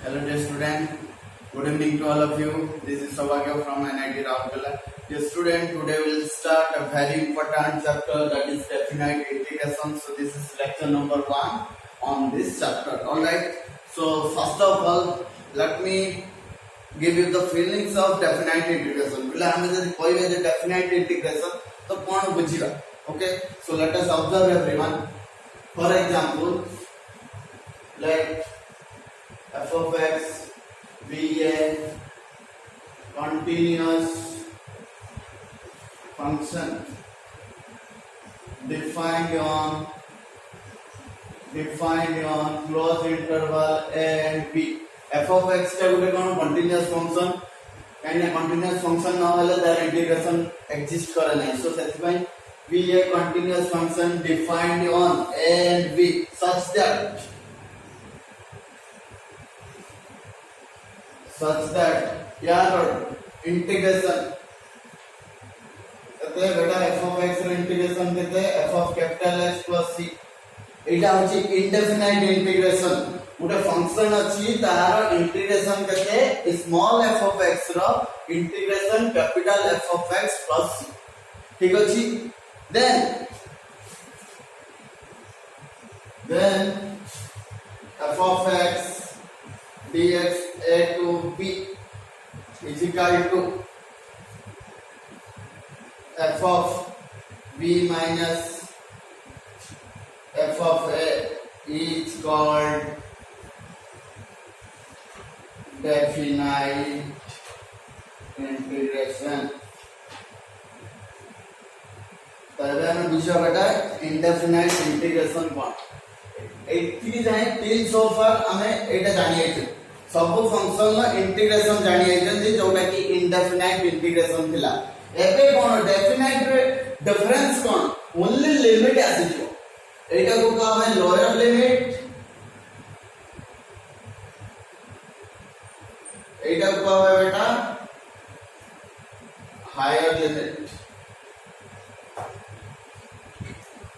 Hello dear student, good evening to all of you. This is Saubhagya from NIT Rourkela. Dear student, today we will start a very important chapter, that is definite integration. So this is lecture number 1 on this chapter. Alright, so first of all, let me give you the feelings of definite integration. Pila hame jodi kohibe je definite integration to kon bujhiba. Okay, so let us observe everyone. For example, like f of x be a continuous function defined on closed interval a and b. f of x टा गुटे कोन continuous function काइना continuous function न होले तार integration exist करे नै. So सेति पई be a continuous function defined on a and b such that यार integration कहते बेटा f of x ର इंटीग्रेशन कहते f of capital X plus c एटा होची इंडेफिनाइट इंटीग्रेशन. गोटे फंक्शन अछि तार इंटीग्रेशन कहते स्मॉल f of x रो integration capital F of x plus c. ठीक अछि. then f of x dx a to b is equal to f of b minus f of a is called definite integration. तबे हम दूसरा बेटा indefinite integration कोन एथि जाय till सो फार हमें एटा जानि आइछ सब फंक्शन ला इंटीग्रेशन जानि आइछ जे जोटा कि indefinite integration थिला. एबे कोन डेफिनाइट रे डिफरेंस कोन ओनली लिमिट आसी जो एटा को का हमें लोअर लिमिट एटा को हमें बेटा हायर लिमिट.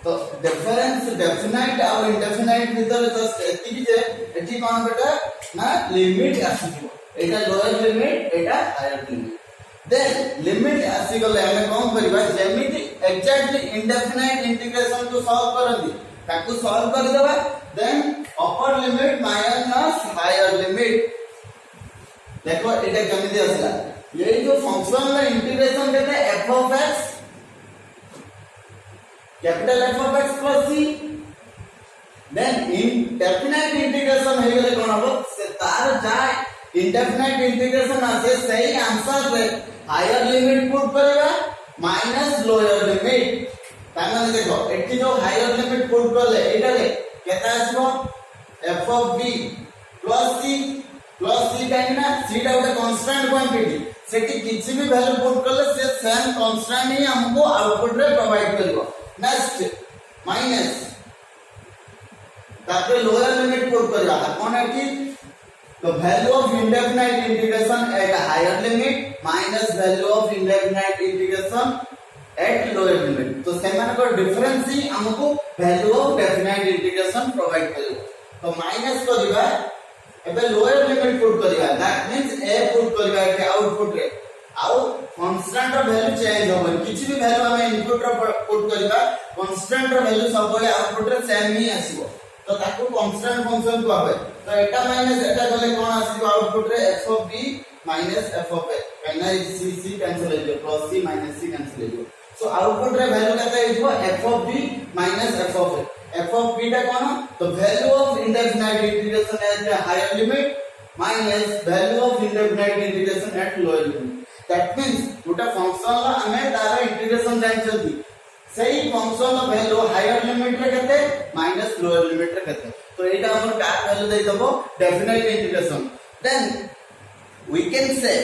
तो डिफरेंस डेफिनाइट और इंडेफिनाइट भीतर जस्ट एति जे एति कोन बेटा ना लिमिट आसी जो एटा लोअर लिमिट एटा हायर लिमिट. देन लिमिट आसी गले हमें कोन करबा जेमिति एग्जैक्टली इंडेफिनाइट इंटीग्रेशन को सॉल्व करंदी ताकू सॉल्व कर देबा. Then upper limit minus higher limit. देखो एटा केमिति आसला ये जो फंक्शन ला इंटीग्रेशन कहते हैं f of x capital F of x plus c. Then indefinite integration हे गेले कोन हो से तार जाय indefinite integration आसे सही आंसर रे हायर लिमिट पुट करबा माइनस लोअर लिमिट. ताने देखो एठी जो हायर लिमिट पुट करले एटा रे केता आसीबो f of b plus c काइना c टा उटे कांस्टेंट क्वांटिटी सेठी किछि भी वैल्यू पुट करले से सेम कांस्टेंट ही हमको आउटपुट रे प्रोवाइड करबो. नेक्स्ट माइनस ताके लोअर लिमिट पुट करबा कोन है कि तो value of indefinite integration at higher limit minus value of indefinite integration at lower limit. तो सेमान को डिफरेंस ही हमको value of definite integration provide करबो. तो माइनस करबा एबे लोअर लिमिट पुट करबा दैट मींस a पुट करबा के आउटपुट रे आउ कांस्टेंट रो वैल्यू चेंज होबो. किछि भी वैल्यू हमें इनपुट रो पुट करबा कांस्टेंट रो वैल्यू सब बेले आउटपुट रे सेम ही आसीबो. तो ताकू कांस्टेंट फंक्शन को आबे. तो एटा माइनस एटा गले कोन आसीबो आउटपुट रे f of b minus f of a काइना c cancel हो जो plus c minus c cancel हो जो. सो आउटपुट रे वैल्यू केते हिजबो f of b minus f of a. f of b टा कोन तो value of indefinite integration at higher limit minus value of indefinite integration at lower limit. That means गोटा function ला हमें तार integration जानि छथि सही फंक्शन ला वैल्यू हायर लिमिट रे केते माइनस लोअर लिमिट रे केते. तो एटा हमर का वैल्यू दे दबो definite integration. Then we can say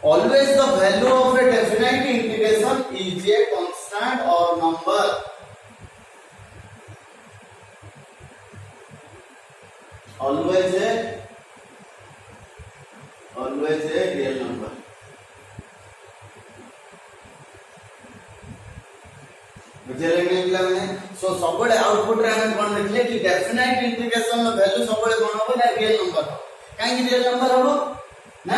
always the value of a definite integration is a constant or number. always a real number. बुझले नहीं पिला माने. सो सबले आउटपुट रे हम कोन देखले कि डेफिनाइट इंटीग्रेशन नो वैल्यू सबले कोन होबो ना रियल नंबर हो काहे कि रियल नंबर हो ना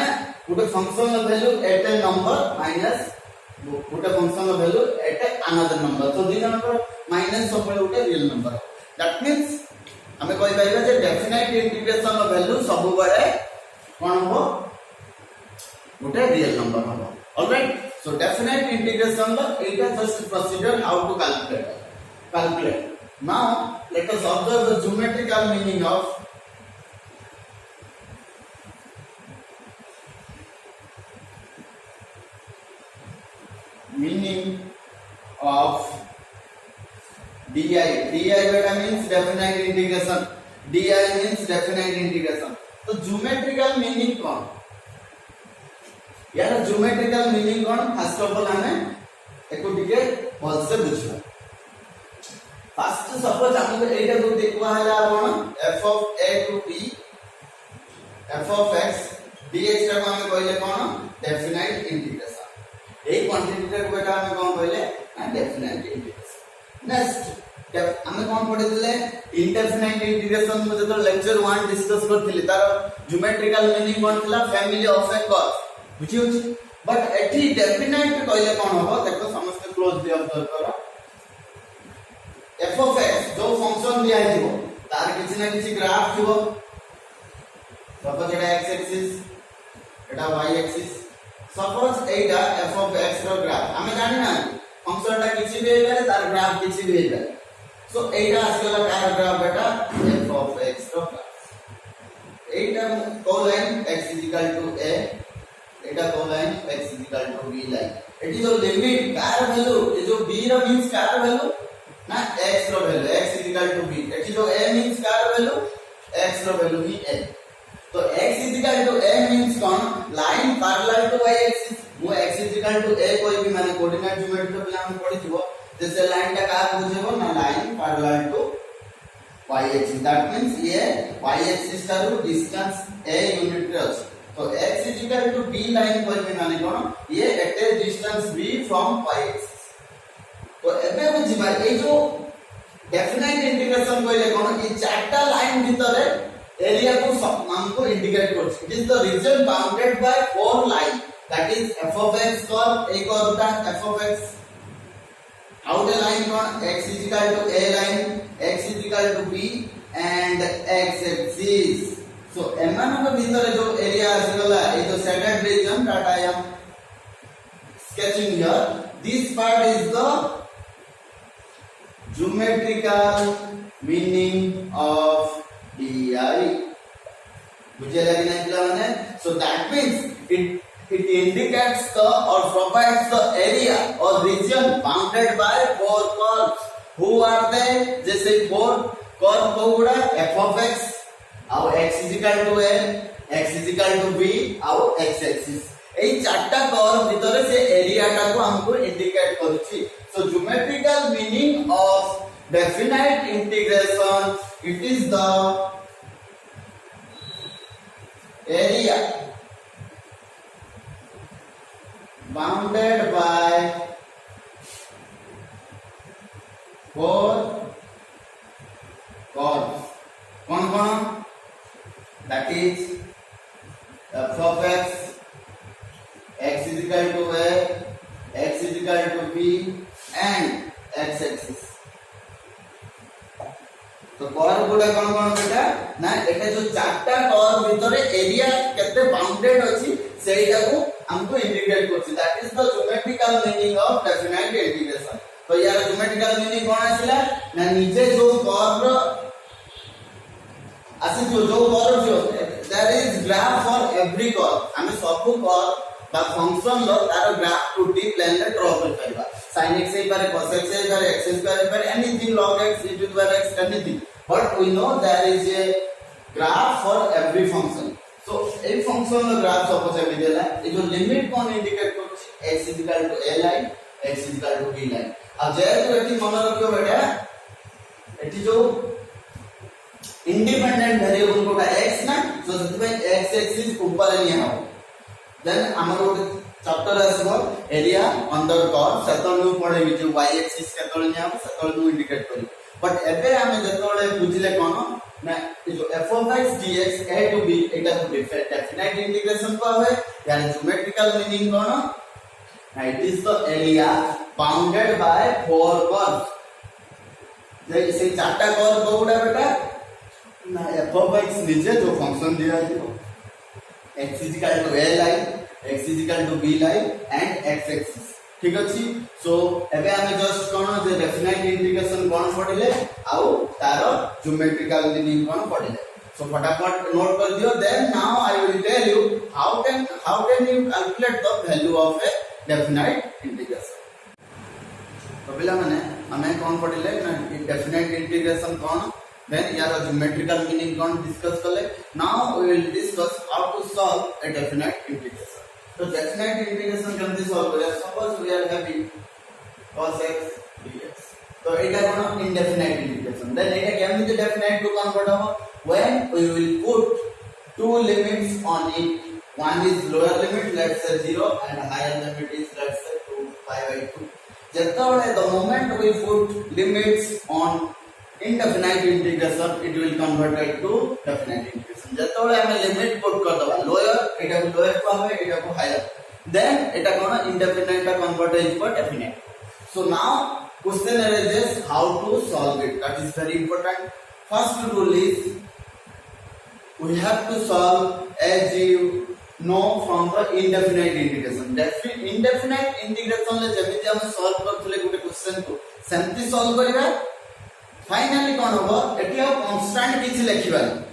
गोटे function value at a number minus गोटे function value at a another number तो दिन नंबर माइनस सब गोटे रियल नंबर दैट मींस हमें कहि पाइबा जे डेफिनेट इंटीग्रेशन वैल्यू सब बड़े कोन हो गोटे रियल नंबर हो alright so definite integration is just procedure how to calculate now let us observe the geometrical meaning of di beta means definite integration di means definite integration तो geometrical meaning कौन यार geometrical meaning cone first of all हमें एको टिके भल से बुझियो first suppose हमको एटा को देखवा हला कोन f of a to b f of x dx का हमें कहले कोन डेफिनेट इंटीग्रेशन ए क्वांटिटी को बेटा हमें कोन कहले डेफिनेट इंटीग्रेशन नेक्स्ट हमें कोन पढ़े दिले इंडेफिनेट इंटीग्रेशन में जब लेक्चर 1 डिस्कस करथिले तार ज्योमेट्रिकल मीनिंग कोन थिला फैमिली ऑफ ए कर्व बुझी होची बट एठी डेफिनेट कहले कोन हो देखो समस्त क्लोजली ऑब्जर्व करो f of x जो फंक्शन दिया हिबो तार किछि ना किछि ग्राफ थिबो सपोज एटा x एक्सिस एटा y एक्सिस सपोज एटा f of x रो ग्राफ हमें जानि ना फंक्शन ता किछि भी हेबे तार ग्राफ किछि भी हेबे सो एटा आसगला कार ग्राफ बेटा f of x रो ग्राफ एटा को लाइन x = a एटा को लाइन x = b लाइन एटी जो लिमिट कार वैल्यू ये जो b रो मींस कार वैल्यू ना x रो वैल्यू x = b एटी जो a मींस कार वैल्यू x रो वैल्यू ही a तो x = a मींस कोन line parallel to y axis मु x = a कोई भी माने कोऑर्डिनेट ज्योमेट्री पे हम पढ़िथिबो जैसे लाइन ता का बुझेबो ना line parallel to y axis that means ये y एक्सिस तारो डिस्टेंस a यूनिट रे अछि तो x = b लाइन कोई भी माने कोन ये at a distance b from y axis तो एबे बुझिबा ए जो डेफिनेट इंटीग्रेशन कोइले कोन ई चारटा लाइन भीतर एरिया को हमको इंडिकेट करछ it is the region bounded by four line that is f of x curve एक और दा f of x out line कोन x = a line x = b and x axis so एमान के भीतर जो एरिया आसगला ए जो shaded region that I am sketching here this part is the geometrical meaning of di बुझे लगे ना पिला माने so that means it indicates the or provides the area or region bounded by four curves who are they जैसे four curve को गुड़ा f of x आउ x = a x = b आउ x एक्सिस ए चारटा कर्व भीतर से area टा को हमको इंडिकेट करछि so geometrical meaning of definite integration it is the area bounded by four curves कौन कौन that is f of x x = a x = b and x axis तो कर्व गुडा कोन कोन बेटा ना एटा जो चारटा कर्व भीतर एरिया केते बाउंडेड अछि सेइटा को हमको इंडिकेट करछि that is the geometrical meaning of definite integration तो यार ज्योमेट्रिकल मीनिंग कोन आसिला ना नीचे जो कर्व आसी जो कर्व जो there is graph for every curve हम सब कर्व बा फंक्शन लो तार ग्राफ 2D प्लेन रे ड्रा कर परबा sin x ए बारे cos x ए बारे x बारे anything log x e⁻x anything but we know there is a graph for every function so ए फंक्शन लो ग्राफ सपोज ए देला ए जो लिमिट कोन इंडिकेट करछि x = a line x = b line अब जेतु एठी मन रखियो बेटा एठी जो इंडिपेंडेंट वेरिएबल कोटा x ना सो जति x एक्सिस ऊपर निया हो देन हमर चैप्टर आसबो एरिया अंडर कर्व सेतल नु पढे कि y एक्सिस केतल निया हो सेतल नु इंडिकेट करी बट एबे हम जेतले बुझिले कोन ना जो f of x dx a to b एटा को डेफिनेट इंटीग्रेशन को है यार ज्योमेट्रिकल मीनिंग कोन ना it is the area bounded by four curves जे से चारटा कर्व कोडा बेटा ना f of x नीचे जो फंक्शन दिया है x is equal to a line x is equal to b line and x axis ठीक अछि सो एबे हमें जस्ट कोन जे डेफिनेट इंटीग्रेशन कोन पढिले आउ तार ज्योमेट्रिकल मीनिंग कोन पढिले सो फटाफट नोट कर दियो then now I will tell you how can you calculate the value of a definite integration तो पिला माने हमें कोन पढिले ना डेफिनेट इंटीग्रेशन कोन देन यार ज्योमेट्रिकल मीनिंग कोन डिस्कस करले now we will discuss how to solve a definite integration तो डेफिनेट इंटीग्रेशन केमती सॉल्व करिया suppose we are having cos x dx तो एटा कोन इंडेफिनाइट इंटीग्रेशन देन एटा केमती डेफिनाइट टू कन्वर्ट हो when we will put two limits on it one is lower limit let's say 0 and higher limit is let's say 2 pi by 2 जेतबेले the moment we put limits on indefinite integration it will convert it to definite integration जेतबेले हमें limit put कर दबा lower एटा को lower को हमें एटा को higher than एटा कोन indefinite का convert into definite so now question arises how to solve it that is very important first rule is we have to solve as you know from the indefinite integration indefinite integration ले जमिति हम solve करथले गुटे question को सेमति solve करिवा finally कोन होबो eighty अब constant किछि लिखिबानी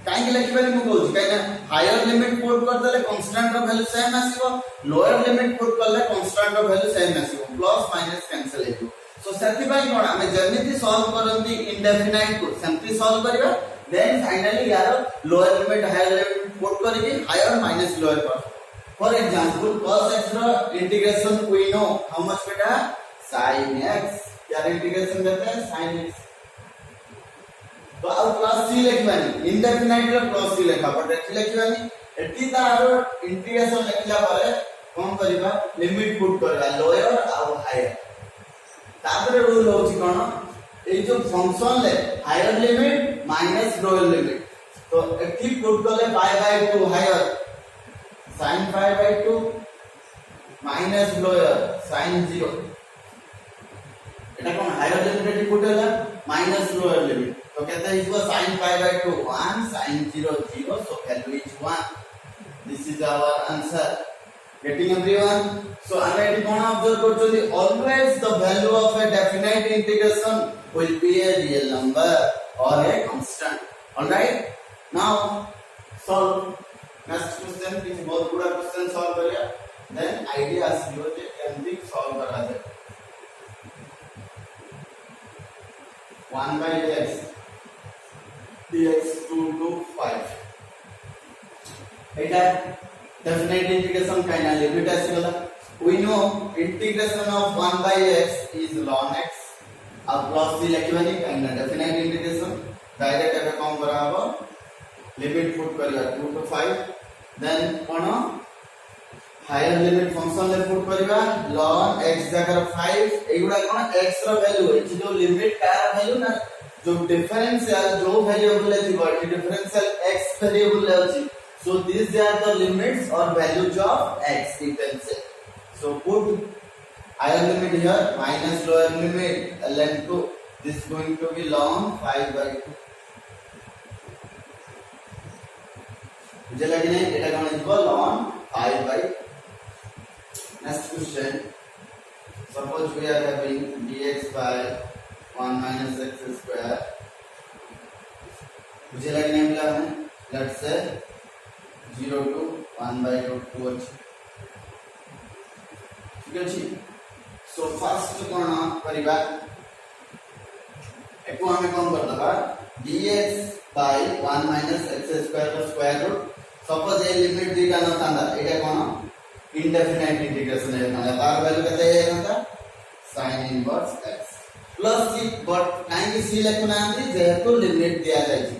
काहे लिखिबानी मु कहू काहे ना हायर लिमिट पुट कर देले कांस्टेंट रो वैल्यू सेम आसीबो लोअर लिमिट पुट करले कांस्टेंट रो वैल्यू सेम आसीबो प्लस माइनस कैंसिल हेतु सो सेति बाय कोन हमें जमिति सॉल्व करंती इंडेफिनाइट को सेमति सॉल्व करिवा देन फाइनली यार lower limit higher limit put करके हायर माइनस लोअर कर फॉर एग्जांपल cos x रो integration we know how much बेटा sin x यार इंटीग्रेशन करते हैं sin x तो अब प्लस c लिखबानी इंडेफिनाइट रो प्लस c लिखा पर एठी लिखबानी एठी तारो इंटीग्रेशन लिखला पारे कोन करबा लिमिट पुट करबा लोअर और हायर तापर रूल होची कोन ए जो फंक्शन ले higher limit minus lower limit तो एठी पुट करले pi by 2 higher sin pi by 2 minus lower sin 0 एटा कोन हायर लिमिट एठी पुट होला माइनस लोअर लिमिट तो कहते हैं इसको sin pi by 2 1 sin 0 0 so value is 1 this is our answer getting everyone so ଆମେ ଏଠି କୋन observe करछोली always the value of a definite integration will be a real number or a constant all right now solve next question is बहुत बड़ा question solve करिया then idea आसीबो जे केमती solve करा जाय 1 by x dx 2 to 5 एटा definite integration काइना limit आसीगला we know integration of 1 by x is ln x अब प्लस c लिखबानी काइना डेफिनेट इंटीग्रेशन डायरेक्ट एबे कम करा हबो लिमिट पुट करिया 2 to 5 देन कोन हायर लिमिट फंक्शन ले पुट करिवा ln x जगह 5 एगुडा कोन x रो वैल्यू है जो लिमिट का वैल्यू ना जो डिफरेंशियल जो वेरिएबल है थी डिफरेंशियल x वेरिएबल है अछि so these are the limits or values of x you can say so put higher limit here minus lower limit ln 2 this is going to be ln 5 by 2 मुझे लगे नहीं एटा कोन equal ln 5 by next question suppose we are having dx by 1 minus x square मुझे लगे नहीं मिला है let's say 0 to 1 by root 2 अछि ठीक अछि सो फर्स्ट कोन करिबा एको हमें कोन कर दबा dx by 1 minus x square का square root suppose a limit दिका न थांदा एटा कोन इंडेफिनाइट इंटीग्रेशन है थांदा तार वैल्यू कते है थांदा sin inverse x plus c but काहे c लेखना आंदी जेहेतु लिमिट दिया जाय छी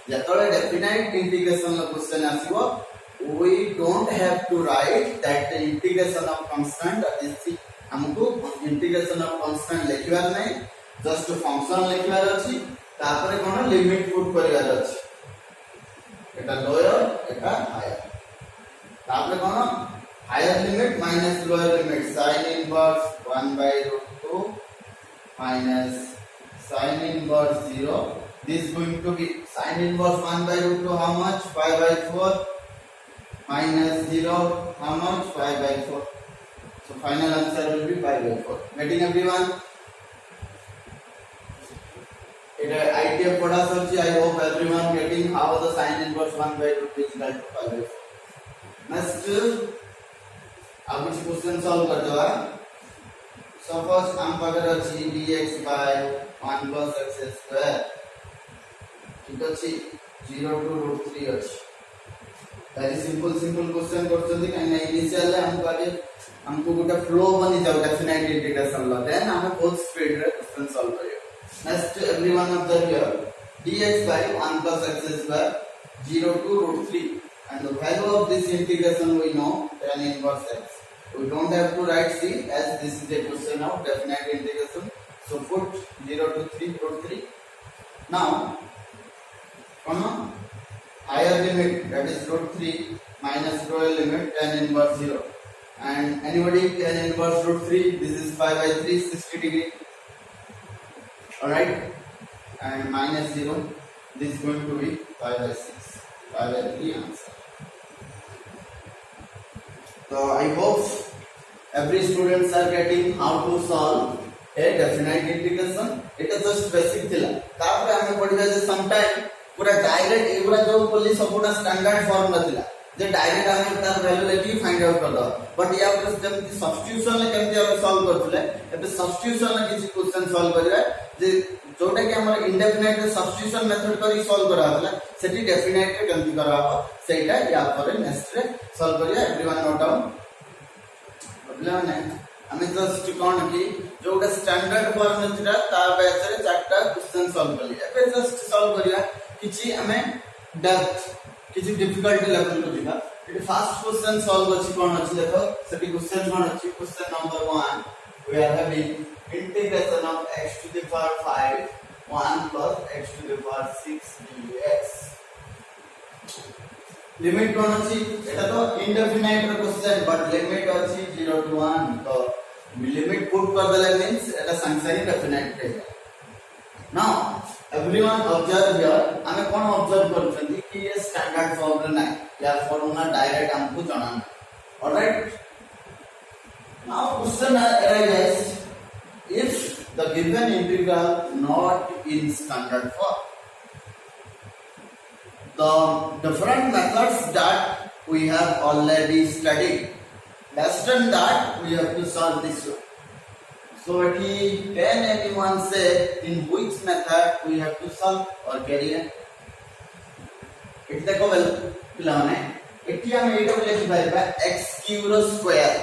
जतले डेफिनाइट इंटीग्रेशन ला क्वेश्चन आसीबो we don't have to write that the integration of constant is हमको इंटीग्रेशन ऑफ कांस्टेंट लिखबार नै जस्ट फंक्शन लिखबार अछि तापर कोन लिमिट पुट करिवार अछि एटा लोअर एटा हायर तापर कोन higher limit minus lower limit sin inverse 1/√2 minus sin inverse 0 this is going to be sin inverse 1/√2 how much 5/4 minus 0 how much 5/4 so final answer will be 5/4 getting everyone it idea पढ़ा सरजी I hope everyone getting how the sin inverse 1/√2 is equal to 5/4 next अब कुछ question solve कर दो suppose हम पकड़ अछि dx by 1 plus x square ठीक अछि 0 to √3 अछि वेरी सिंपल क्वेश्चन करछथि काहे इनिशियल हमको गोटे फ्लो बनी जाउ डेफिनेट इंटीग्रेशन ला देन हम बहुत स्पीड रे क्वेश्चन सॉल्व करियो next everyone observe here dx by 1 plus x square 0 to √3 and the value of this integration we know tan inverse x we don't have to write c as this is a question of definite integration so put 0 to 3 √3 now higher limit that is √3 minus lower limit tan inverse 0 and anybody tan inverse √3 this is 5/3 60 degree alright and minus 0 this is going to be 5/6 5/3 answer so I hope every students are getting how to solve a definite integration it is just basic थिला तापर हमें पढ़िबा जे sometime पूरा direct एगुरा जो बोली सबुना standard form नथिला जे direct हमें तार value लेके find out कर दो बट या पर जेमति सब्स्टिट्यूशन ले केमति हम सॉल्व करथले एबे सब्स्टिट्यूशन ले किछि क्वेश्चन सॉल्व करिया जे जोटा कि हमर इंडेफिनाइट रे सब्स्टिट्यूशन मेथड करी सॉल्व करा हला सेठी डेफिनाइट रे केमति करा हो सेटा या पर नेक्स्ट रे सॉल्व करिया एवरीवन नोट डाउन बुझलाने हमें जस्ट कोन की जोटा स्टैंडर्ड फॉर्म नथिला ता बेस रे चारटा क्वेश्चन सॉल्व करिया एबे जस्ट सॉल्व करिया किछि हमें डेप्थ किछि डिफिकल्टी लेवल को दिखा इट फर्स्ट क्वेश्चन सॉल्व अछि कोन अछि देखो सेटी क्वेश्चन कोन अछि question number 1 we are having integration of x to the power 5 1 plus x to the power 6 dx limit कोन अछि एटा तो इंडेफिनाइट रो क्वेश्चन बट लिमिट अछि 0 to 1 तो लिमिट पुट कर देले मींस एटा संख्या डेफिनाइट है नाउ एवरीवन ऑब्जर्व हियर हमें कोन ऑब्जर्व करछंती कि ये स्टैंडर्ड फॉर्म रे नै या फॉर्मूला डायरेक्ट हमको जाना है alright now question arises if the given integral not in standard form the different methods that we have already studied less than that we have to solve this one so can anyone say in which method we have to solve or carry it देखो well पिलाने eighty हम एटा लिखि पाइबा x cube square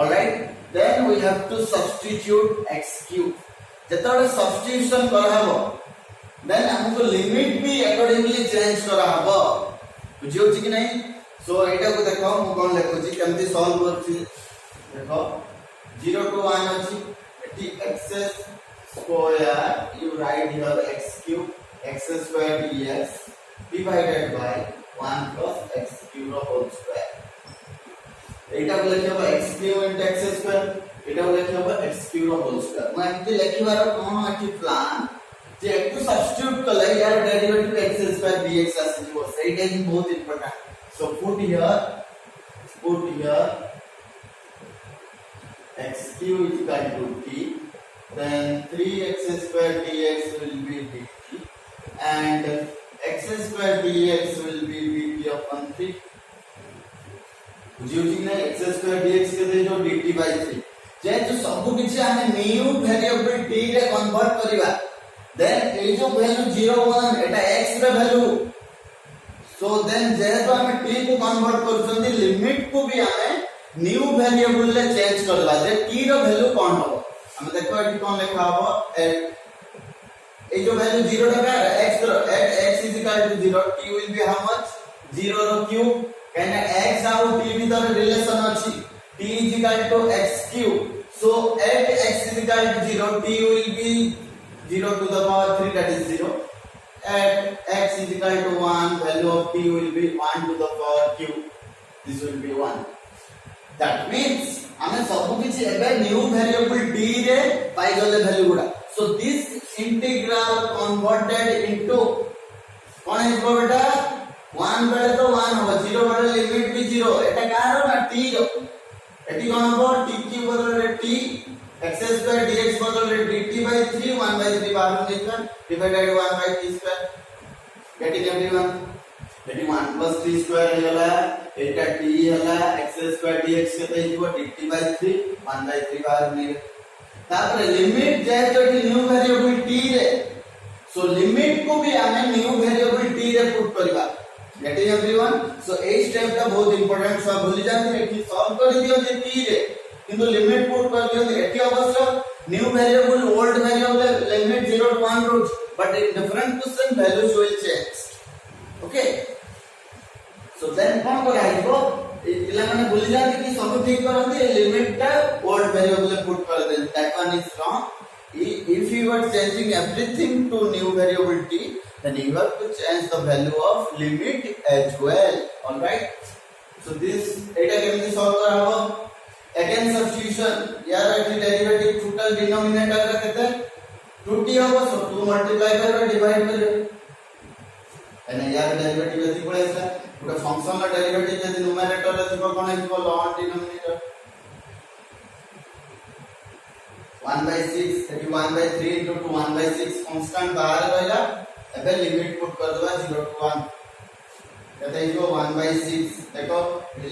alright then we have to substitute x cube जेतले substitution करा हबो then हमको limit भी अकॉर्डिंगली चेंज करा हबो बुझियो छी कि नहीं सो एटा को देखो हम कोन लेखो छी केमति सॉल्व करछि देखो 0 to 1 अछि eighty x square you write here x cube x square dx divided by 1 plus x cube whole square एटा को लेखबा x cube into x square एटा को लेखबा x cube whole square मैं एमति लेखिबार कोन अछि प्लान जे एकु सब्स्टिट्यूट कले यार डेरिवेटिव x square dx आसीबो सेटा is बहुत important so put here x cube is equal to t then 3x square dx will be dt and x square dx will be dt upon 3 बुझियो छी ना x square dx के दे जो dt by 3 जे जो सब किछि हमें न्यू वेरिएबल t रे कन्वर्ट करिवा देन ए जो वैल्यू 0 1 एटा x रे वैल्यू सो देन जेहेतु हमें t को कन्वर्ट करछंती लिमिट को भी हमें न्यू वेरिएबल ले चेंज करला जे t रो वैल्यू कोन हो हम देखो एटी कोन लिखा हो ए जो वैल्यू 0 टा x रो x is equal to 0 t will be how much 0 रो क्यूब कहना x और t भीतर रिलेशन अछि t is equal to x cube so at x is equal to 0 t will be 0 to the power 3, that is 0. At x is equal to 1, value of t will be 1 to the power q. This will be 1. That means हमें सब किसी एबे new variable d रे पाई गले value गुडा. So this integral converted into कौन है इसको बेटा 1 बेले तो 1 होगा, 0 बेले लिमिट भी 0. एटा क्या है ना t रो एटी कौन हो t की बदल रे t x square dx बदल रे dt by 3 1 by 3 बाहर निकल divided 1 by t square getting everyone. Eighty 1 plus t square होला एटा t होला x square dx के तो इको dt by 3 1 by 3 बाहर निकल. तापर लिमिट जाए तो एटी न्यू वेरिएबल t रे. सो लिमिट को भी हमें न्यू वेरिएबल t रे पुट करबा. Getting everyone. So a step टा बहुत इंपोर्टेंट. सब भूल जाते एटी सॉल्व कर दियो जे t रे किंतु लिमिट पुट कर दियो एटी अवश्य new variable old variable limit 0 to 1 roots but in different question values will change. Okay so then कौन कर आइबो इला माने भूल जाते कि सब ठीक करंती ए लिमिट टा ओल्ड वेरिएबल पुट कर दे. That one is wrong. If you are changing everything to new variable t, then you have to change the value of limit as well. All right. So this eta केमती solve करबो. Again substitution. यार eighty derivative total denominator का कितना 2t होगा. सो 2 multiply करबो divide करबो. एने यार डेरिवेटिव एती पड़े है पूरा फंक्शन का डेरिवेटिव जदी न्यूमरेटर रे थिबो कोन हिबो लॉन डिनोमिनेटर 1 by 6 एटी 1 by 3 into 2 1 by 6 कांस्टेंट बाहर रहला. एबे लिमिट पुट कर दबा 0 to 1 कहते हैं इसको 1 by 6. देखो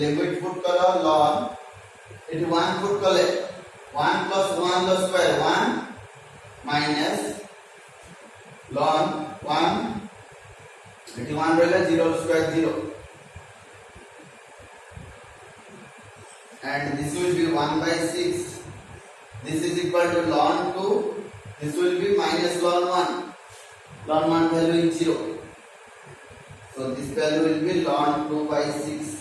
लिमिट पुट करो ln एटी 1 पुट कर ले 1 plus 1 the square 1 minus ln 1 eighty 1 रहला 0 square 0 and this will be 1 by 6. This is equal to ln 2. This will be minus ln 1. Ln 1 value is 0. So this value will be ln 2 by 6.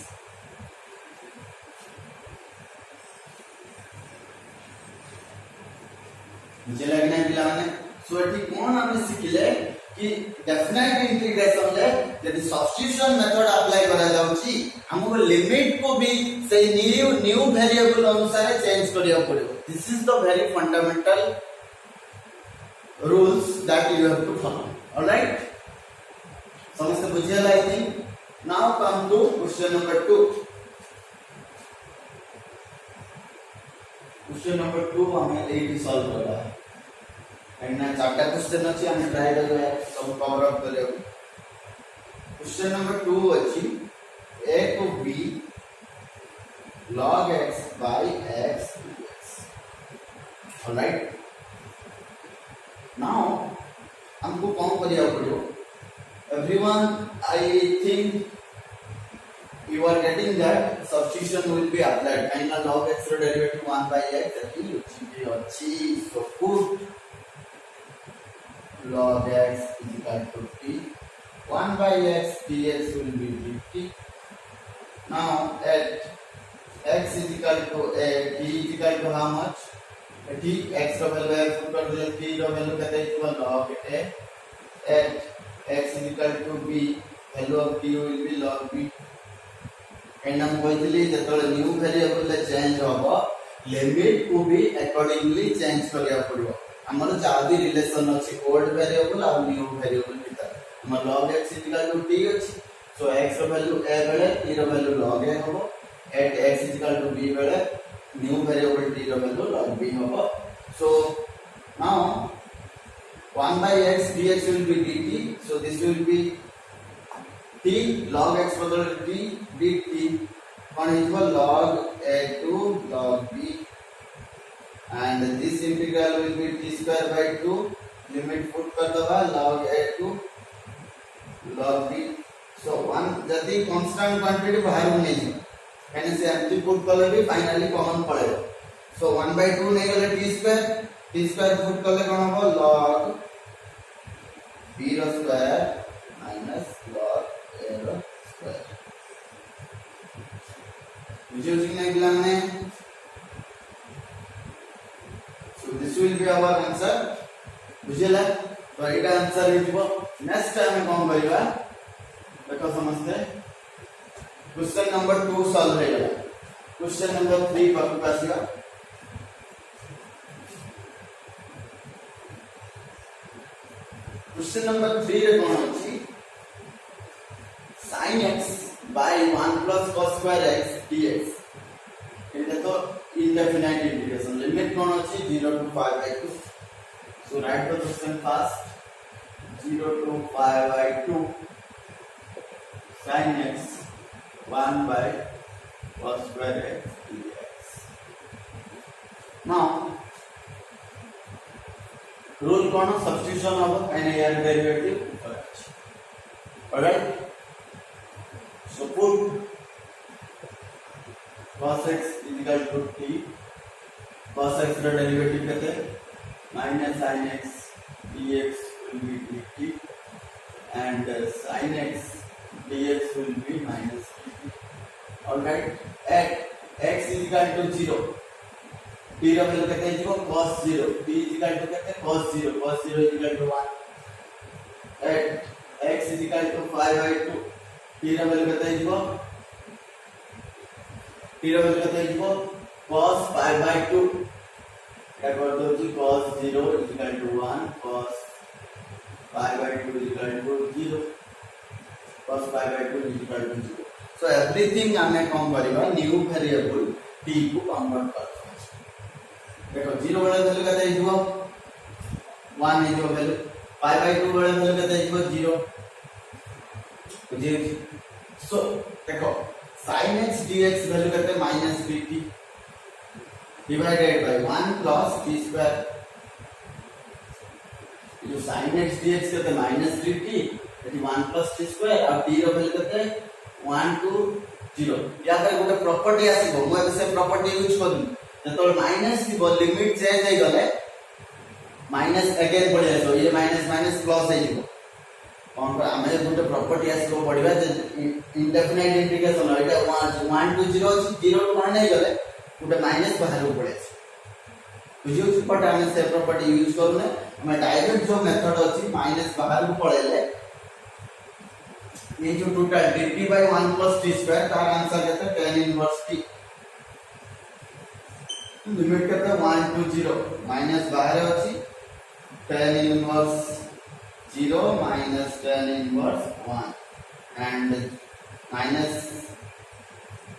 मुझे लगना है पिला माने सो eighty कोन हमने सिखले कि definite integration ले यदि सब्स्टिट्यूशन मेथड अप्लाई करा जाउची हमको लिमिट को भी सही न्यू वेरिएबल अनुसार चेंज करिया पड़िबो. This is the very fundamental rules that you have to follow. Alright समझते बुझिया I think. Now come to question number 2. Question number 2 हमें एटी सॉल्व करना है. एंड ना चारटा क्वेश्चन अछि हम ट्राई करबे सब कवर अप करियो. क्वेश्चन नंबर 2 अछि a to b log x by x dx. All right. Now हमको कौन करिया पड़ियो. Everyone, I think you are getting that substitution will be applied. And log x derivative 1 by x actually so put log x is equal to t. 1 by x dx will be dt. Now at x is equal to a, t is equal to how much? t x का value x ऊपर दिया t का value कहते हैं equal log a. At x is equal to b, value of t will be log b. And हम कहते जतले new variable ले change होबो लिमिट को भी अकॉर्डिंगली चेंज करिया पड़िबो. हमर जादी रिलेशन अछि ओल्ड वेरिएबल और न्यू वेरिएबल भीतर. हमर log x is equal to t अछि. सो x रो वैल्यू a बेले t रो वैल्यू log a होबो. at x is equal to b बेले न्यू वेरिएबल t रो वैल्यू log b होबो. So now 1 by x dx will be dt. So this will be t log x बदल t dt on equal log a to log b and this integral will be t square by 2 limit put कर दबा log a to log b. So one जदी constant quantity बाहर होने जी यानी से empty put कर भी फाइनली कॉमन पड़ेगा. So 1 by 2 नहीं गले t square पुट कर ले कौन होगा log b रो स्क्वायर minus log a रो स्क्वायर. मुझे उसी ने गिला So this will be our answer. बुझिला तो एटा आंसर हेजिबो नेक्स्ट हम कोन करबा देखो समझते क्वेश्चन नंबर 2 सॉल्व हो गया क्वेश्चन नंबर 3 पाकु आसीगा क्वेश्चन नंबर 3 रे कोन अछि sin x by 1 plus cos square x dx এটা তো indefinite integration limit কোন আছে 0 to 5 by 2 so write the question first 0 to 5 by 2 sin x 1 by cos square x dx now rule cone substitution हो and here derivative alright so put cos x is equal to t cos x का derivative कहते हैं minus sin x dx will be dt and sin x dx will be minus dt alright at x is equal to 0 t का value कहते हैं जो cos 0 t is equal to कहते हैं cos 0 is equal to 1 at x is equal to 5 by 2 t का value कहते हैं जो t का वैल्यू कहते हैं जो cos 5 by 2 क्या कर दो जी cos 0 is equal to 1 cos 5 by 2 is equal to 0 cos 5 by 2 is equal to 0 so everything हमें कौन करेगा न्यू वेरिएबल t को कन्वर्ट कर देखो 0 वाला वैल्यू कहते हैं जो 1 है जो वैल्यू 5 by 2 वाला वैल्यू कहते हैं जो 0 जी सो देखो sin x dx वैल्यू कहते हैं minus dt divided by 1 plus t square जो sin x dx कहते हैं minus dt यानी 1 plus t square और t रो वैल्यू कहते हैं 1 to 0 या फिर गोटे प्रॉपर्टी आसीबो मु से प्रॉपर्टी यूज करू जतो माइनस की लिमिट चेंज हो गले माइनस अगेन पड़ जाय ये माइनस माइनस प्लस हो जिवो कोन पर हमें गोटे property आसीबो पड़िबा indefinite integration Etah 1 to 0 0 to 1 नहीं गले गोटे माइनस बाहर पड़े बुझियो पट हमें से प्रॉपर्टी यूज करने हमें डायरेक्ट जो मेथड अछि माइनस बाहर को पड़ेले ये जो total dt by 1 plus t square तार आंसर कहते हैं tan इनवर्स t लिमिट कहते हैं 1 to 0 माइनस बाहर अछि tan inverse 0 minus tan inverse 1 and minus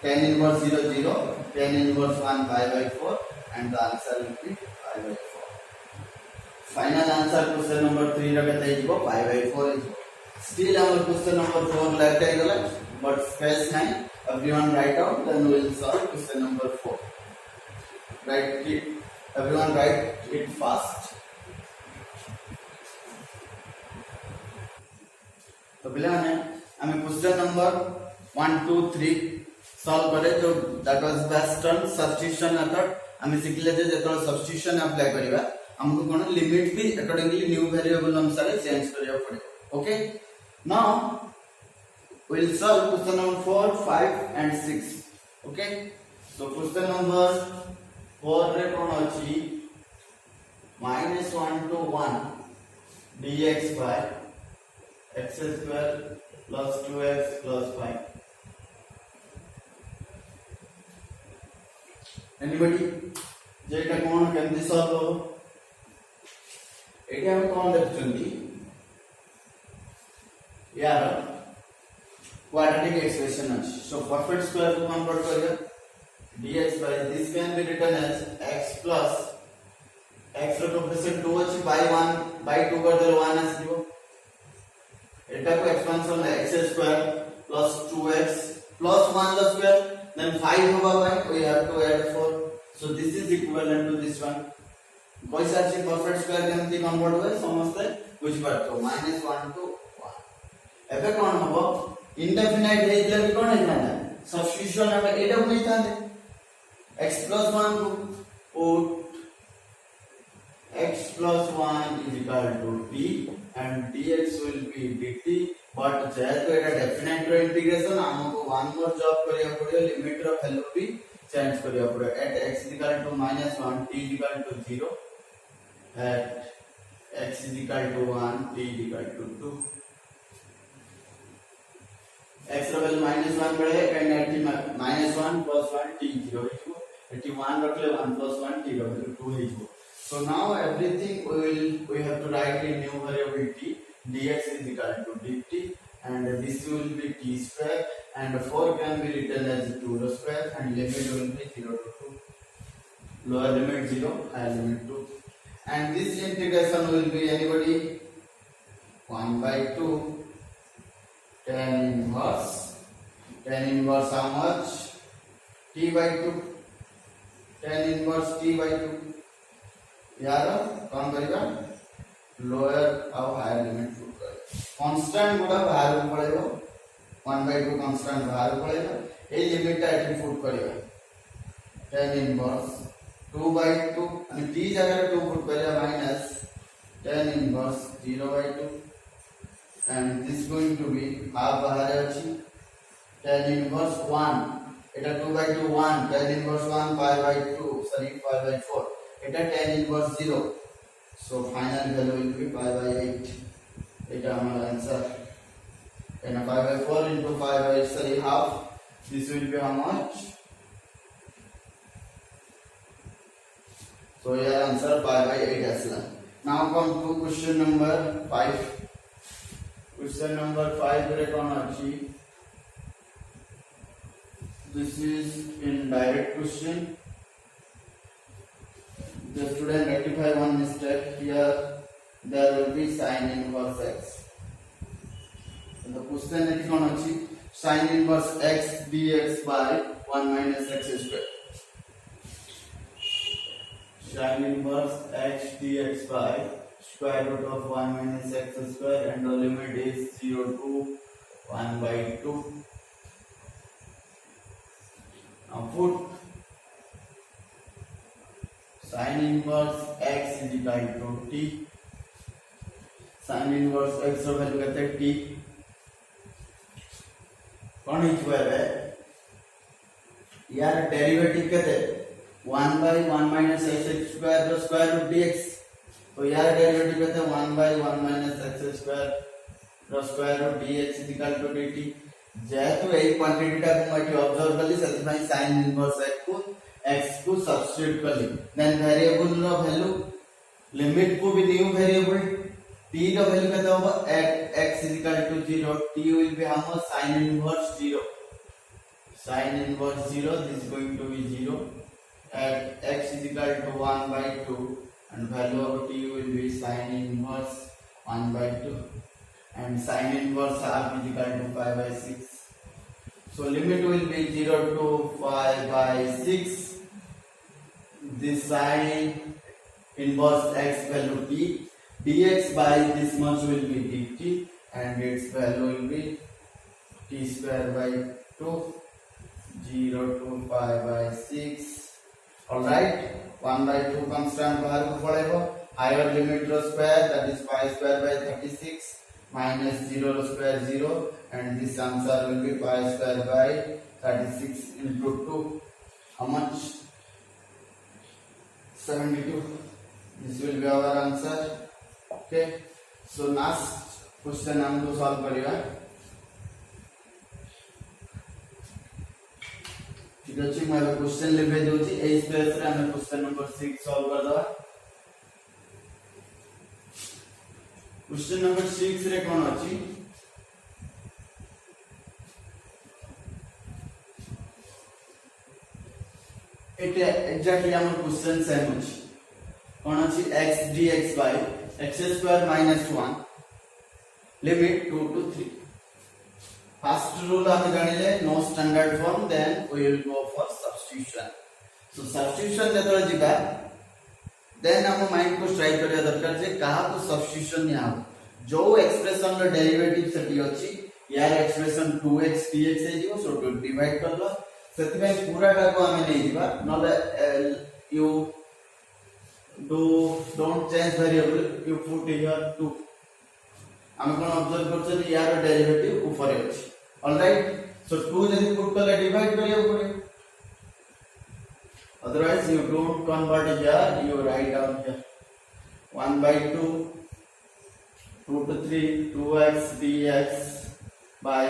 tan inverse 0 0 tan inverse 1 5 by 4 and the answer will be 5 by 4 final answer question number 3 रखते हैं जो 5 by 4 is still our question number 4 left है गलत but space नहीं everyone write out then we will solve question number 4 write it everyone write it fast तो पिला ने हमें क्वेश्चन नंबर 1 2 3 सॉल्व करे जो that was western substitution method हमें सिखले जे जेतो सब्स्टिट्यूशन अप्लाई करबा हमको कोन लिमिट भी अकॉर्डिंगली न्यू वेरिएबल अनुसार चेंज करिया पड़े okay now we will solve question number 4 5 and 6 okay so question number 4 रे कोन अछि -1 to 1 dx by x square plus 2x plus 5 anybody Zeta cone केमति solve हो एटा हम कोन देखचंदी यार क्वाड्रेटिक एक्सप्रेशन अछि सो परफेक्ट स्क्वायर को कन्वर्ट करिया dx by this can be written as x plus x row coefficient 2 अछि by 1 by 2 कर देलो 1 आसीबो एटा को expansion x square plus 2x plus 1 the square then 5 होगा भाई we have to add 4 so this is equivalent to this one कैसा अछि perfect square केमति convert होय समझते बुझ पातो -1 to 1 एबे कोन हबो इंडेफिनाइट हेइले भी कोन हेता सब्स्टिट्यूशन हम एटा नै थाने x plus 1 को x plus 1 is equal to t and dx will be dt but जेहेतु एटा डेफिनेट रो इंटीग्रेशन हमको वन मोर जॉब करिया पड़े लिमिट रो वैल्यू भी चेंज करिया पड़े at x is equal to -1 t is equal to 0 at x is equal to 1, t is equal to 2. x ର value -1 बळे काइना एठी -1 + 1 t 0 हिजो एठी 1 रखले 1 + 1 t ର value 2 हिजो. So now everything we have to write in new variable t. Dx is equal to dt and this will be t square and 4 can be written as 2 the square and limit will be 0 to 2. Lower limit 0, higher limit 2. And this integration will be anybody 1 by 2 tan inverse. Tan inverse how much? T by 2. Tan inverse t by 2. यार कौन करेगा lower और higher limit put कर constant गुडा बाहर को पड़ेगा 1/2 constant बाहर को पड़ेगा ए लिमिट टा एटी पुट करेगा tan इनवर्स 2/2 आणि t जगह 2 पुट करेगा minus tan inverse 0/2 and this going to be half बाहर अछि tan inverse 1 Etah 2/2 1 tan inverse 1 5/2 sorry 5/4 eta tan inverse 0 so final value will be 5/8 eta our answer and 5/4 into 5 sorry half this will be how much so your answer 5/8 asla. Now come to question number 5. Question number 5 re kon achi this is in direct question. The student rectify one mistake here. There will be sin inverse x. And the question is कौन अच्छी sin inverse x dx by 1 minus x square. Sin inverse x dx by square root of 1 minus x square and the limit is 0 to 1/2. Now put sin inverse x is equal to t. sin inverse x ର value केते t कोन हिचबे यार derivative केते 1/1 minus x square the square root dx तो यार derivative केते 1/1 minus x square the square root dx is equal to dt जेतु एई quantity टा को मटी ऑब्जर्व करली सेति भाई sin inverse x को सब्स्टिट्यूट करली देन वेरिएबल रो वैल्यू लिमिट को भी न्यू वेरिएबल t रो वैल्यू केते होबो eight x = 0 t will be how much sin inverse 0 sin inverse 0 this is going to be 0 at x = 1/2 and value of t will be sin inverse 1/2 and sin inverse half is equal to 5/6 so limit will be 0 to 5/6. This sin inverse x value t dx by this much will be dt and its value will be t square by 2 0 to 5/6. All right 1/2 constant bahar ko padego higher limit ro square that is 5 square by 36 minus 0 ro square 0 and this answer will be 5 square by 36 into 2 how much 72. This will be our answer. Okay. So next question हमको solve करिया. ठीक अछि मैं question लिखे दोछि ए space रे हम question number 6 solve कर दवा. क्वेश्चन नंबर 6 रे कोन अछि एटा एग्जैक्टली हमर क्वेश्चन सेम अछि कोन अछि x dx by x square minus 1 limit 2 to 3 first rule हम जानिले no standard form then we will go for substitution so substitution जेतरा जिबा then हम माइंड को स्ट्राइक करिया दरकार जे कहा को सब्स्टिट्यूशन या जो एक्सप्रेशन रो डेरिवेटिव सेटी अछि यार एक्सप्रेशन 2x dx हे जिवो सो टू डिवाइड करलो सेति भाई पूरा का को हमें नहीं दिबा नले you don't change variable you put here 2 हम कोन ऑब्जर्व करछन यार डेरिवेटिव ऊपर अछि ऑल राइट सो 2 जदी पुट करले डिवाइड करियो पड़े otherwise you don't convert here you write down here 1/2 2 to 3 2x dx by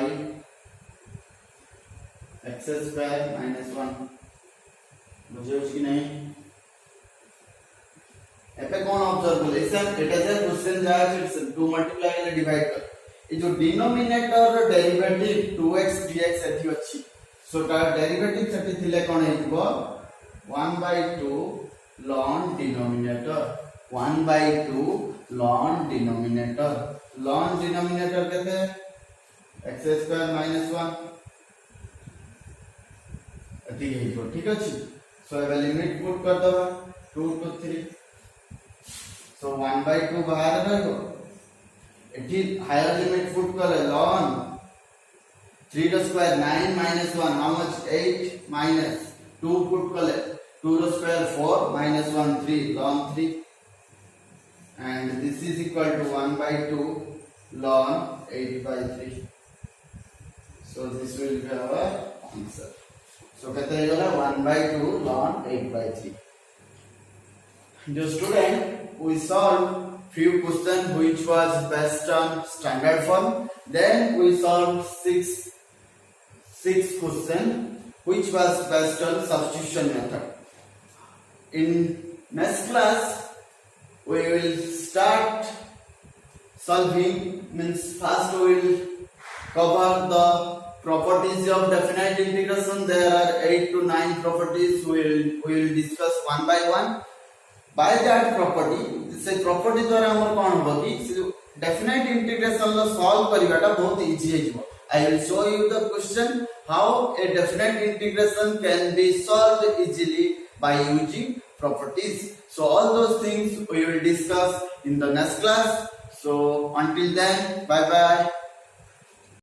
x square minus 1 मुझे उसकी नहीं एपे कौन ऑब्जर्व कर इसे it is a question that it's 2 multiply and divide कर ये जो डिनोमिनेटर डेरिवेटिव 2x dx एथि अछि सो ता डेरिवेटिव सेठी थिले कोन हेइबो 1/2 ln डिनोमिनेटर 1/2 ln डिनोमिनेटर कहते हैं x square minus 1 अति हेइबो ठीक अछि सो एबे लिमिट पुट कर दबा 2 to 3 सो 1/2 बाहर रहबो एठी हायर लिमिट पुट करे ln 3 to square 9 minus 1 how much 8 minus 2 put kale 2 to square 4 minus 1 3 ln 3 and this is equal to 1/2 ln 8/3 so this will be our answer so kete gala 1/2 ln 8/3 the student we solved few questions which was based on standard form then we solved six question which was based on substitution method in next class we will start solving means first we will cover the properties of definite integration there are 8 to 9 properties we will discuss one by one by that property से property द्वारा हमर कोन होबो कि definite integration लो solve करिवाटा बहुत easy है जीवो I will show you the question how a definite integration can be solved easily by using properties so all those things we will discuss in the next class so until then bye bye